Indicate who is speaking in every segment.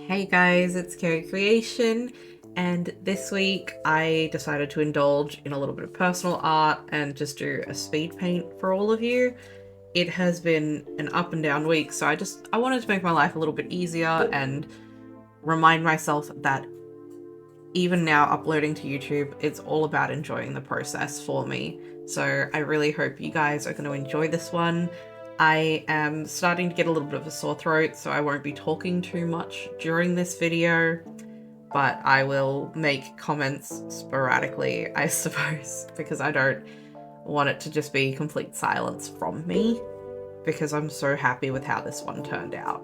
Speaker 1: Hey guys, it's Carrie Creation, and this week I decided to indulge in a little bit of personal art and just do a speed paint for all of you. It has been an up and down week, so I wanted to make my life a little bit easier and remind myself that even now uploading to YouTube, it's all about enjoying the process for me. So I really hope you guys are going to enjoy this one. I am starting to get a little bit of a sore throat, so I won't be talking too much during this video, but I will make comments sporadically, I suppose, because I don't want it to just be complete silence from me, because I'm so happy with how this one turned out.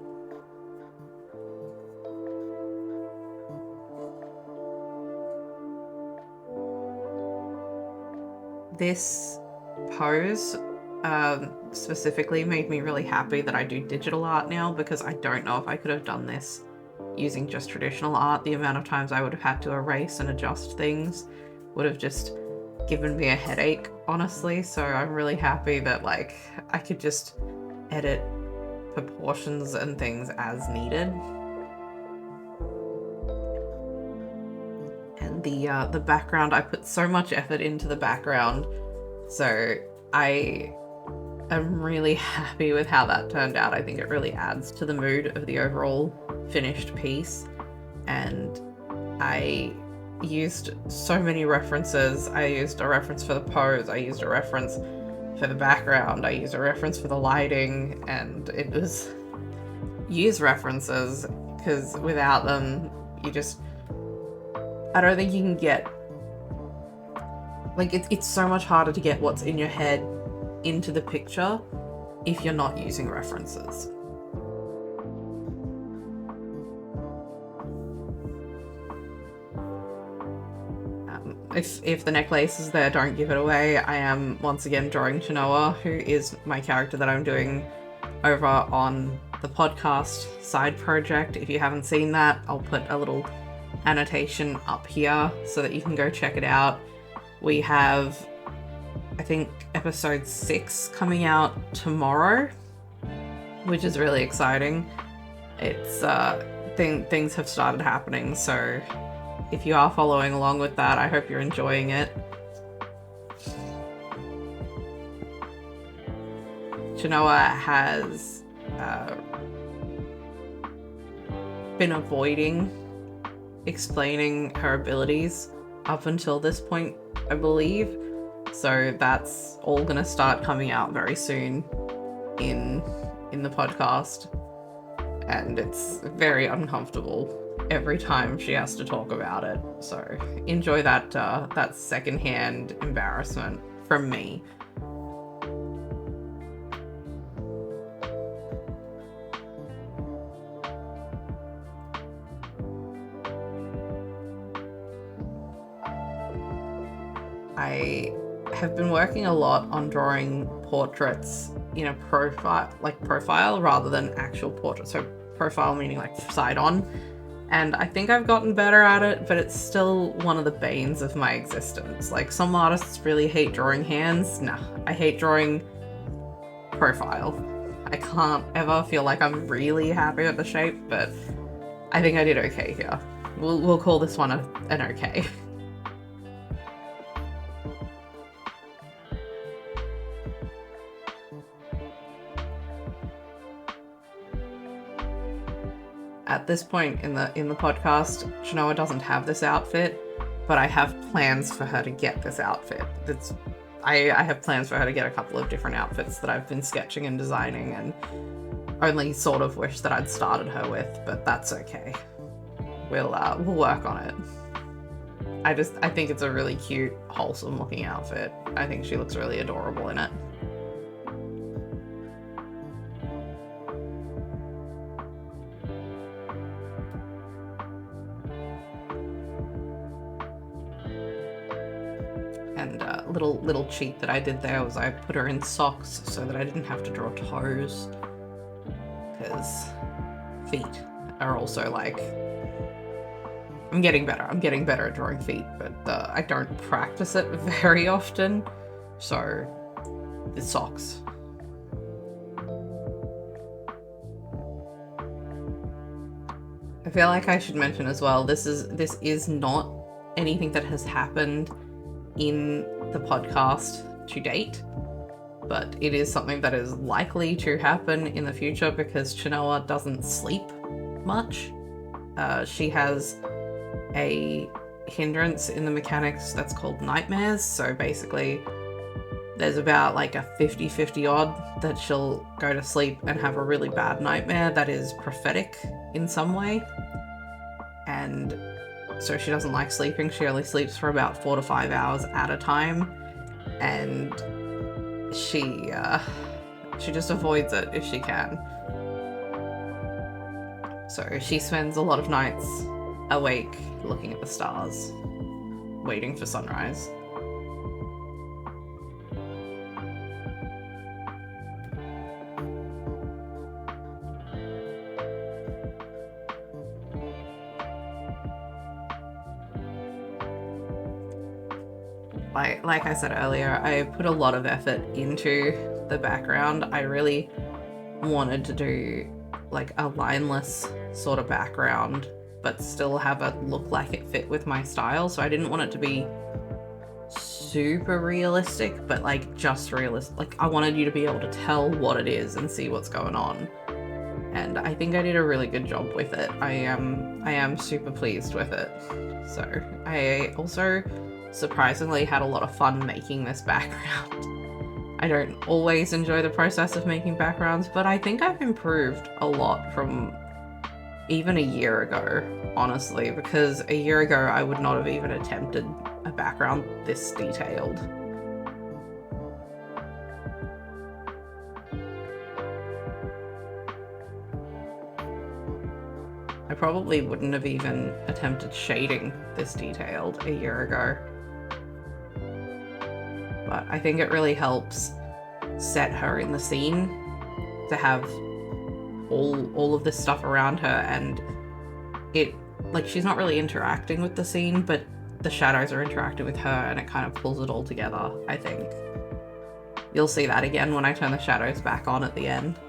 Speaker 1: This pose specifically made me really happy that I do digital art now, because I don't know if I could have done this using just traditional art. The amount of times I would have had to erase and adjust things would have just given me a headache, honestly. So I'm really happy that I could just edit proportions and things as needed. And the background, I put so much effort into the background, so I am really happy with how that turned out. I think it really adds to the mood of the overall finished piece, and I used so many references. I used a reference for the pose, I used a reference for the background, I used a reference for the lighting, and it was use references, because without them I don't think you can get, it's so much harder to get what's in your head into the picture if you're not using references. If the necklace is there, don't give it away. I am once again drawing Chenoa, who is my character that I'm doing over on the podcast side project. If you haven't seen that, I'll put a little annotation up here so that you can go check it out. We have, I think, episode 6 coming out tomorrow, which is really exciting. It's things have started happening, so if you are following along with that, I hope you're enjoying it. Chenoa has been avoiding explaining her abilities up until this point, I believe. So that's all gonna start coming out very soon in the podcast, and it's very uncomfortable every time she has to talk about it. So enjoy that that secondhand embarrassment from me. I have been working a lot on drawing portraits in a profile rather than actual portrait. So profile meaning like side on. And I think I've gotten better at it, but it's still one of the banes of my existence. Like, some artists really hate drawing hands. Nah, I hate drawing profile. I can't ever feel like I'm really happy with the shape, but I think I did okay here. We'll call this one an okay. At this point in the podcast, Chenoa doesn't have this outfit, but I have plans for her to get this outfit. I have plans for her to get a couple of different outfits that I've been sketching and designing, and only sort of wish that I'd started her with, but that's okay. We'll work on it. I think it's a really cute, wholesome looking outfit. I think she looks really adorable in it. And a little cheat that I did there was I put her in socks so that I didn't have to draw toes, because feet are also like, I'm getting better at drawing feet, but I don't practice it very often, so the socks. I feel like I should mention as well, this is not anything that has happened in the podcast to date, but it is something that is likely to happen in the future because Chenoa doesn't sleep much. She has a hindrance in the mechanics that's called nightmares, so basically there's about like a 50-50 odd that she'll go to sleep and have a really bad nightmare that is prophetic in some way. And so she doesn't like sleeping. She only sleeps for about 4 to 5 hours at a time. And she just avoids it if she can. So she spends a lot of nights awake looking at the stars, waiting for sunrise. Like I said earlier, I put a lot of effort into the background. I really wanted to do like a lineless sort of background, but still have it look like it fit with my style. So I didn't want it to be super realistic, but like just realistic. Like I wanted you to be able to tell what it is and see what's going on. And I think I did a really good job with it. I am super pleased with it. So I also surprisingly had a lot of fun making this background. I don't always enjoy the process of making backgrounds, but I think I've improved a lot from even a year ago, honestly, because a year ago I would not have even attempted a background this detailed. I probably wouldn't have even attempted shading this detailed a year ago. But I think it really helps set her in the scene to have all of this stuff around her, and it, like, she's not really interacting with the scene, but the shadows are interacting with her, and it kind of pulls it all together, I think. You'll see that again when I turn the shadows back on at the end.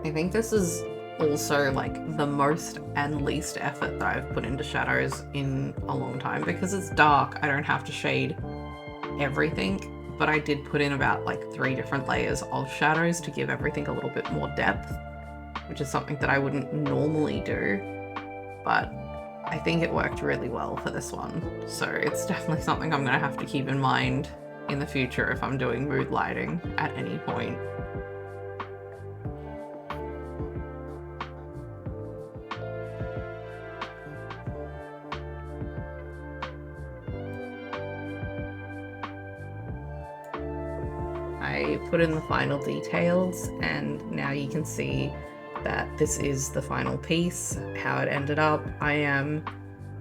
Speaker 1: I think this is also like the most and least effort that I've put into shadows in a long time. Because it's dark, I don't have to shade everything, but I did put in about like 3 different layers of shadows to give everything a little bit more depth, which is something that I wouldn't normally do, but I think it worked really well for this one. So it's definitely something I'm gonna have to keep in mind in the future if I'm doing mood lighting at any point. I put in the final details, and now you can see that this is the final piece, how it ended up. I am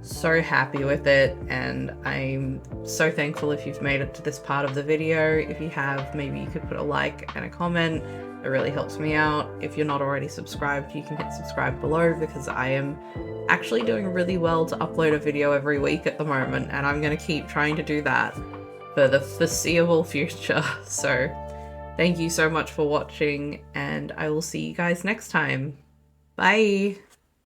Speaker 1: so happy with it, and I'm so thankful if you've made it to this part of the video. If you have, maybe you could put a like and a comment. It really helps me out. If you're not already subscribed, you can hit subscribe below, because I am actually doing really well to upload a video every week at the moment, and I'm going to keep trying to do that for the foreseeable future. So thank you so much for watching, and I will see you guys next time. Bye!